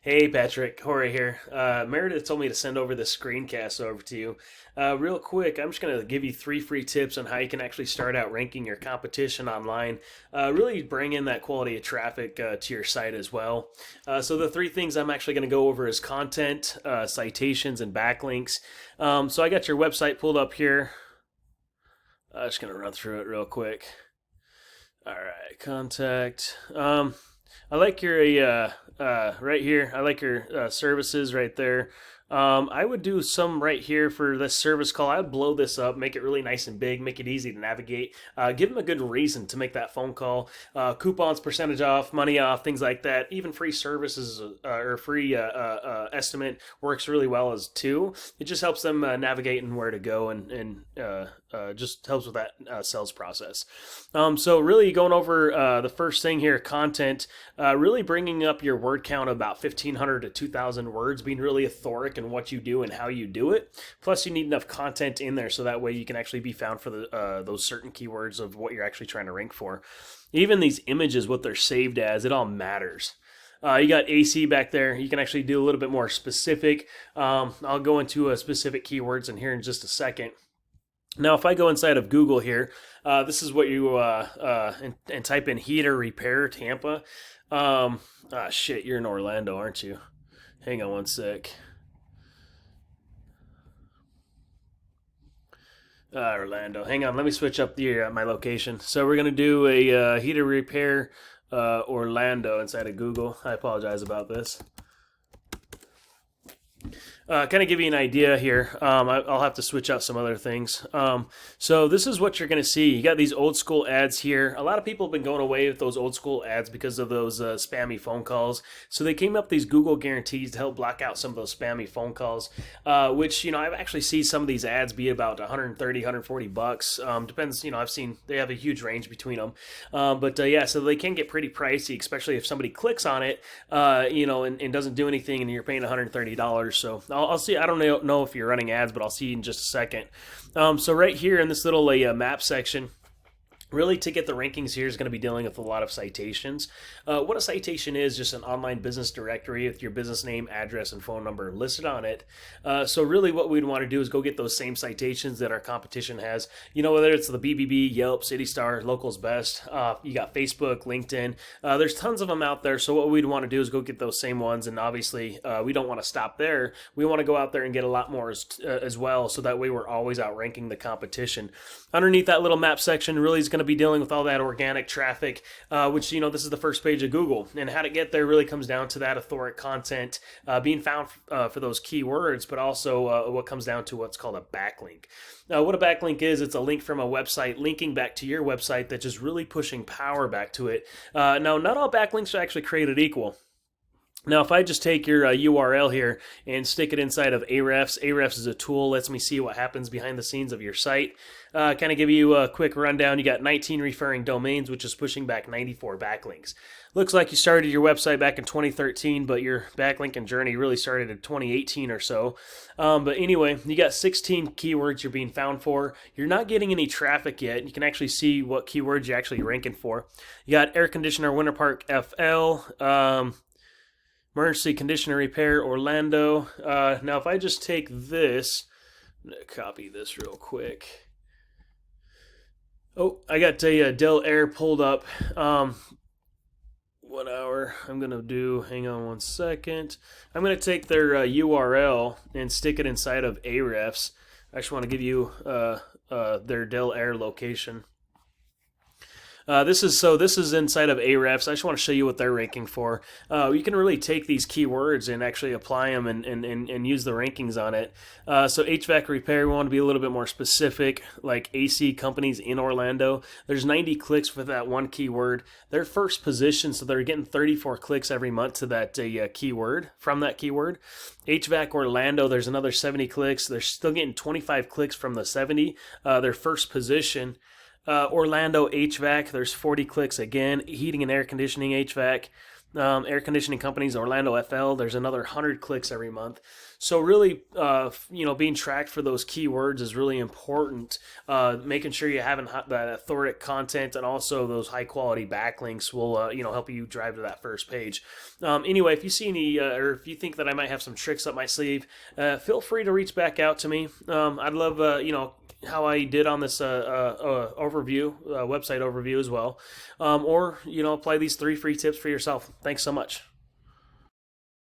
Hey Patrick, Corey here. Meredith told me to send over this screencast over to you. Real quick, I'm just going to give you three free tips on how you can actually start out ranking your competition online. Really bring in that quality of traffic to your site as well. So the three things I'm actually going to go over is content, citations, and backlinks. So I got your website pulled up here. I'm just going to run through it real quick. All right, contact. I like your right here. I like your services right there. I would do some right here for this service call. I would blow this up, make it really nice and big, make it easy to navigate. Give them a good reason to make that phone call. Coupons, percentage off, money off, things like that. Even free services or free estimate works really well as too. It just helps them navigate and where to go and just helps with that sales process. So really going over the first thing here, content, really bringing up your word count about 1,500 to 2,000 words, being really authoric in what you do and how you do it. Plus, you need enough content in there so that way you can actually be found for those certain keywords of what you're actually trying to rank for. Even these images, what they're saved as, it all matters. You got AC back there. You can actually do a little bit more specific. I'll go into specific keywords in here in just a second. Now, if I go inside of Google here, this is what you and type in heater repair Tampa. Shit, you're in Orlando, aren't you? Hang on one sec. Orlando. Hang on, let me switch up my location. So we're gonna do a heater repair Orlando inside of Google. I apologize about this. Kind of give you an idea here. I'll have to switch out some other things. So this is what you're going to see. You got these old school ads here. A lot of people have been going away with those old school ads because of those spammy phone calls. So they came up with these Google guarantees to help block out some of those spammy phone calls, which, I've actually seen some of these ads be about 130, 140 bucks. Depends, I've seen they have a huge range between them. Yeah, so they can get pretty pricey, especially if somebody clicks on it, and doesn't do anything and you're paying $130. So I'll see. I don't know if you're running ads, but I'll see in just a second. So right here in this little map section, really to get the rankings here is going to be dealing with a lot of citations. What a citation is just an online business directory with your business name, address, and phone number listed on it. So really what we'd want to do is go get those same citations that our competition has. Whether it's the BBB, Yelp, City Star, Locals Best, you got Facebook, LinkedIn. There's tons of them out there. So what we'd want to do is go get those same ones. And obviously we don't want to stop there. We want to go out there and get a lot more as well. So that way we're always outranking the competition. Underneath that little map section really is going to be dealing with all that organic traffic, which, this is the first page of Google. And how to get there really comes down to that authoric content being found for those keywords, but also what comes down to what's called a backlink. What a backlink is, it's a link from a website linking back to your website that's just really pushing power back to it. Now, not all backlinks are actually created equal. Now, if I just take your URL here and stick it inside of Ahrefs, Ahrefs is a tool, lets me see what happens behind the scenes of your site. Kind of give you a quick rundown. You got 19 referring domains, which is pushing back 94 backlinks. Looks like you started your website back in 2013, but your backlinking journey really started in 2018 or so. But anyway, you got 16 keywords you're being found for. You're not getting any traffic yet. You can actually see what keywords you're actually ranking for. You got air conditioner, Winter Park FL, emergency conditioner repair Orlando. Now, if I just take this, I'm going to copy this real quick. Oh, I got a Dell Air pulled up. 1 hour. I'm going to do, hang on one second. I'm going to take their URL and stick it inside of Ahrefs. I just want to give you their Dell Air location. This is inside of Ahrefs. I just want to show you what they're ranking for. You can really take these keywords and actually apply them and use the rankings on it. So HVAC repair, we want to be a little bit more specific, like AC companies in Orlando. There's 90 clicks for that one keyword. They're first position, so they're getting 34 clicks every month to that keyword, from that keyword. HVAC Orlando, there's another 70 clicks. They're still getting 25 clicks from the 70. Their first position. Orlando HVAC, there's 40 clicks again. Heating and air conditioning HVAC. air conditioning companies, Orlando FL. There's another 100 clicks every month. So really, being tracked for those keywords is really important. Making sure you have that authoritative content and also those high quality backlinks will, help you drive to that first page. Anyway, if you see any, or if you think that I might have some tricks up my sleeve, feel free to reach back out to me. I'd love, how I did on this website overview as well, or apply these 3 free tips for yourself. Thanks so much.